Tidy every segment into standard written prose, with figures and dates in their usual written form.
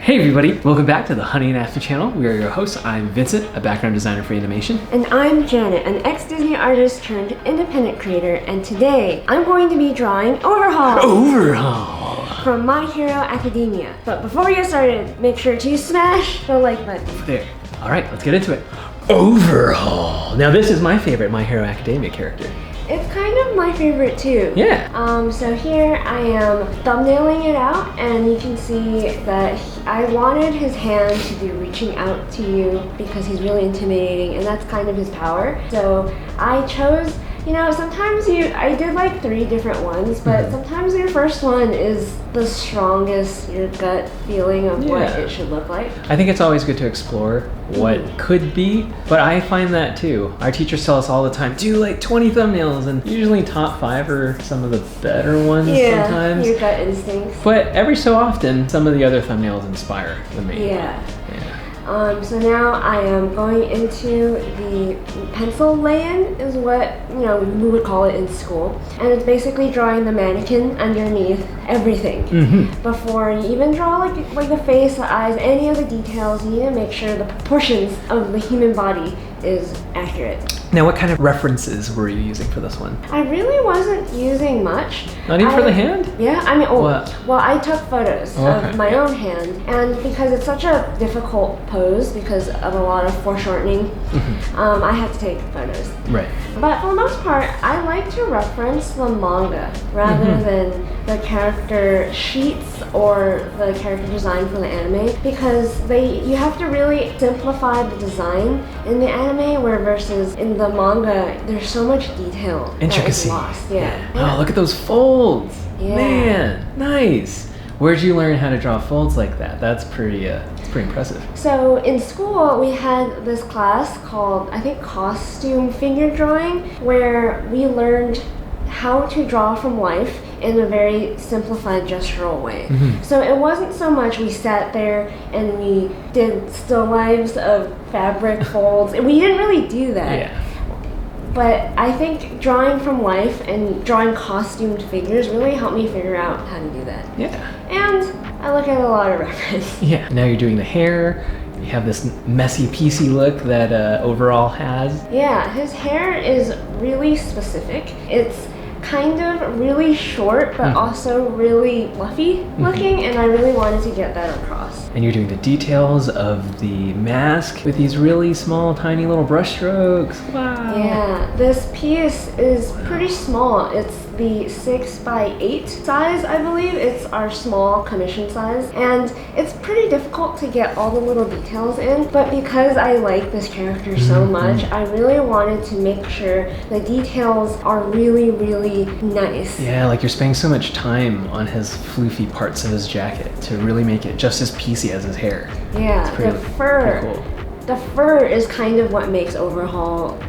Hey everybody, welcome back to the Honey and After channel. We are your hosts. I'm Vincent, a background designer for animation. And I'm Janet, an ex-Disney artist turned independent creator, and today I'm going to be drawing Overhaul! Overhaul! From My Hero Academia. But before we get started, make sure to smash the like button. There. Alright, let's get into it. Overhaul! Now this is my favorite My Hero Academia character. It's kind of my favorite too. Yeah. So here I am thumbnailing it out, and you can see that I wanted his hand to be reaching out to you because he's really intimidating, and that's kind of his power. So I chose, sometimes I did like 3 different ones, but sometimes your first one is the strongest, your gut feeling of what it should look like. I think it's always good to explore what could be, but I find that too. Our teachers tell us all the time, do like 20 thumbnails, and usually top 5 are some of the better ones sometimes. Your gut instincts. But every so often, some of the other thumbnails inspire the main one. So now I am going into the pencil lay-in is what, we would call it in school. And it's basically drawing the mannequin underneath everything. Before you even draw like the face, the eyes, any of the details, you need to make sure the proportions of the human body is accurate. Now, what kind of references were you using for this one? I really wasn't using much. Not even for the hand? Yeah, well, I took photos of my own hand, and because it's such a difficult pose because of a lot of foreshortening, I had to take photos. Right. But for the most part, I like to reference the manga rather than the character sheets or the character design for the anime, because you have to really simplify the design in the anime, where versus in the manga, there's so much detail. Intricacy. That is lost. Oh, look at those folds. Yeah. Man, nice. Where'd you learn how to draw folds like that? That's pretty impressive. So in school, we had this class called, I think, costume figure drawing, where we learned how to draw from life in a very simplified gestural way. So it wasn't so much we sat there and we did still lives of fabric folds, and we didn't really do that. Yeah. But I think drawing from life and drawing costumed figures really helped me figure out how to do that. Yeah. And I look at a lot of references. Yeah. Now you're doing the hair. You have this messy, piecey look that Overhaul has. Yeah, his hair is really specific. It's kind of really short, but also really fluffy looking, and I really wanted to get that across. And you're doing the details of the mask with these really small, tiny little brush strokes. Wow. Yeah, this piece is pretty small. It's the 6x8 size, I believe. It's our small commission size, and it's pretty difficult to get all the little details in, but because I like this character so much, I really wanted to make sure the details are really, really nice. Yeah, like you're spending so much time on his floofy parts of his jacket to really make it just as piecey as his hair. Yeah, the fur. Pretty cool. The fur is kind of what makes Overhaul.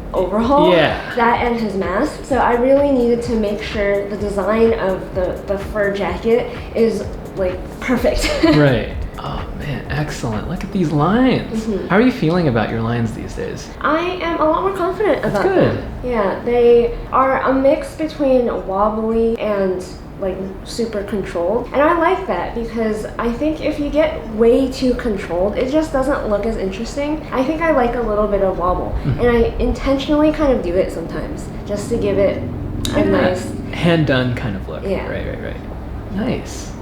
Yeah. That and his mask. So I really needed to make sure the design of the fur jacket is like perfect. Right. Oh man, excellent. Look at these lines. How are you feeling about your lines these days? I am a lot more confident about good. them. Yeah, they are a mix between wobbly and like super controlled, and I like that because I think if you get way too controlled, it just doesn't look as interesting. I think I like a little bit of wobble, and I intentionally kind of do it sometimes just to give it a nice hand done kind of look. Yeah. Right. Nice.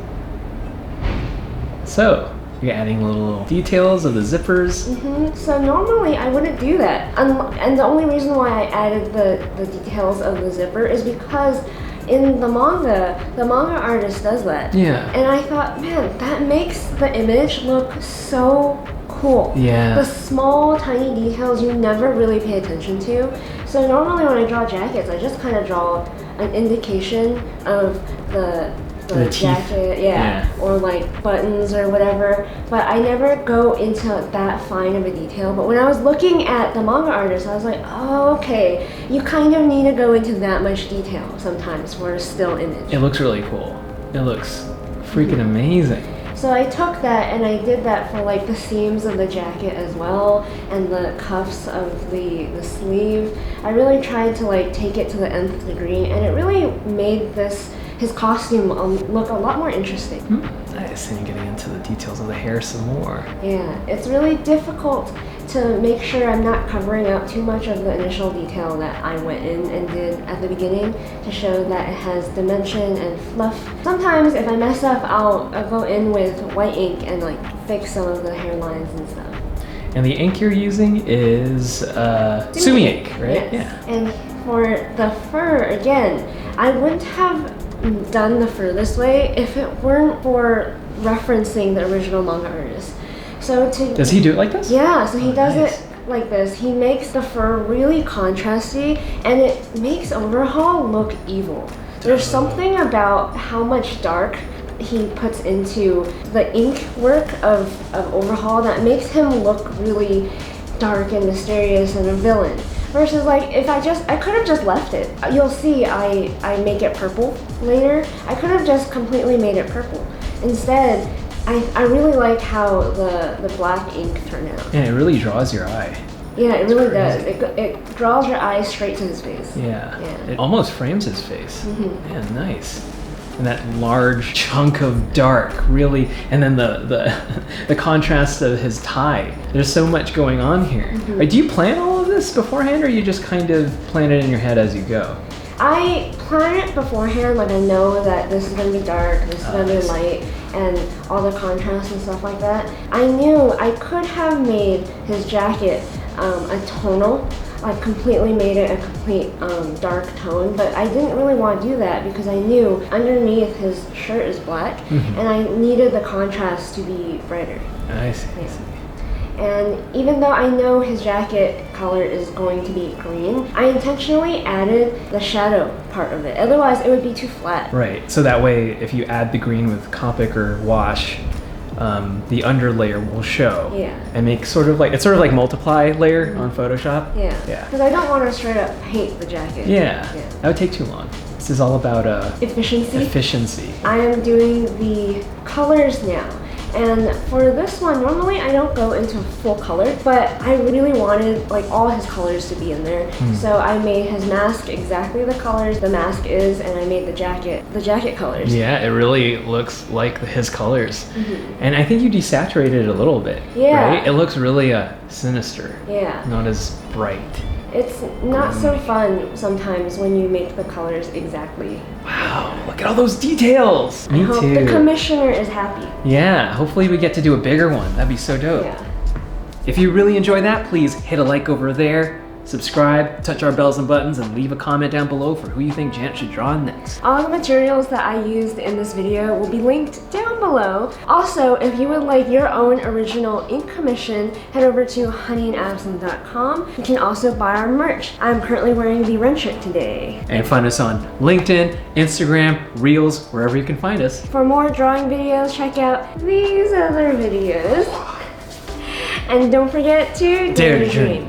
So you're adding little details of the zippers. So normally I wouldn't do that, and the only reason why I added the details of the zipper is because in the manga artist does that. Yeah. And I thought, man, that makes the image look so cool. Yeah. The small, tiny details you never really pay attention to. So normally when I draw jackets, I just kind of draw an indication of the jacket, or like buttons or whatever, but I never go into that fine of a detail. But when I was looking at the manga artist, I was like, oh, okay, you kind of need to go into that much detail sometimes for a still image. It looks really cool. It looks freaking amazing. So I took that and I did that for like the seams of the jacket as well, and the cuffs of the sleeve. I really tried to like take it to the nth degree, and it really made his costume look a lot more interesting. Nice. nice. And getting into the details of the hair some more. Yeah, it's really difficult to make sure I'm not covering up too much of the initial detail that I went in and did at the beginning to show that it has dimension and fluff. Sometimes if I mess up, I'll go in with white ink and like fix some of the hairlines and stuff. And the ink you're using is Sumi ink, right? Yes. Yeah. And for the fur, again, I wouldn't have done the fur this way if it weren't for referencing the original manga artist. So Does he do it like this? Yeah, so he does nice. it like this. He makes the fur really contrasty and it makes Overhaul look evil. There's something about how much dark he puts into the ink work of Overhaul that makes him look really dark and mysterious and a villain. Versus like if I could have just left it. You'll see I make it purple later. I could have just completely made it purple. Instead, I really like how the black ink turned out. Yeah, it really draws your eye. Yeah, it really does. It draws your eyes straight to his face. Yeah. Yeah. It almost frames his face. Mm-hmm. Yeah, nice. And that large chunk of dark, really, and then the contrast of his tie. There's so much going on here. Mm-hmm. Do you plan all of this beforehand, or you just kind of plan it in your head as you go? I plan it beforehand, like I know that this is gonna be dark, this is gonna be light, and all the contrast and stuff like that. I knew I could have made his jacket a tonal, like completely made it a complete dark tone, but I didn't really want to do that because I knew underneath his shirt is black, and I needed the contrast to be brighter. I see. Yeah. And even though I know his jacket color is going to be green, I intentionally added the shadow part of it. Otherwise, it would be too flat. Right. So that way, if you add the green with Copic or wash, the underlayer will show. Yeah. And make sort of like multiply layer on Photoshop. Yeah. Yeah. Because I don't want to straight up paint the jacket. Yeah. That would take too long. This is all about efficiency. I am doing the colors now. And for this one, normally I don't go into full color, but I really wanted like all his colors to be in there. So I made his mask exactly the colors the mask is, and I made the jacket colors. Yeah, it really looks like his colors. And I think you desaturated it a little bit. Yeah. Right? It looks really sinister. Yeah. Not as bright. It's not so fun sometimes when you make the colors exactly. Wow, look at all those details. Me I hope too. the commissioner is happy. Yeah, hopefully we get to do a bigger one. That'd be so dope. Yeah. If you really enjoy that, please hit a like over there, subscribe, touch our bells and buttons, and leave a comment down below for who you think Janet should draw next. All the materials that I used in this video will be linked down below. Also, if you would like your own original ink commission, head over to honeyandabsinthe.com. You can also buy our merch. I'm currently wearing the Ren shirt today. And find us on LinkedIn, Instagram, Reels, wherever you can find us. For more drawing videos, check out these other videos. And don't forget to dare to dream.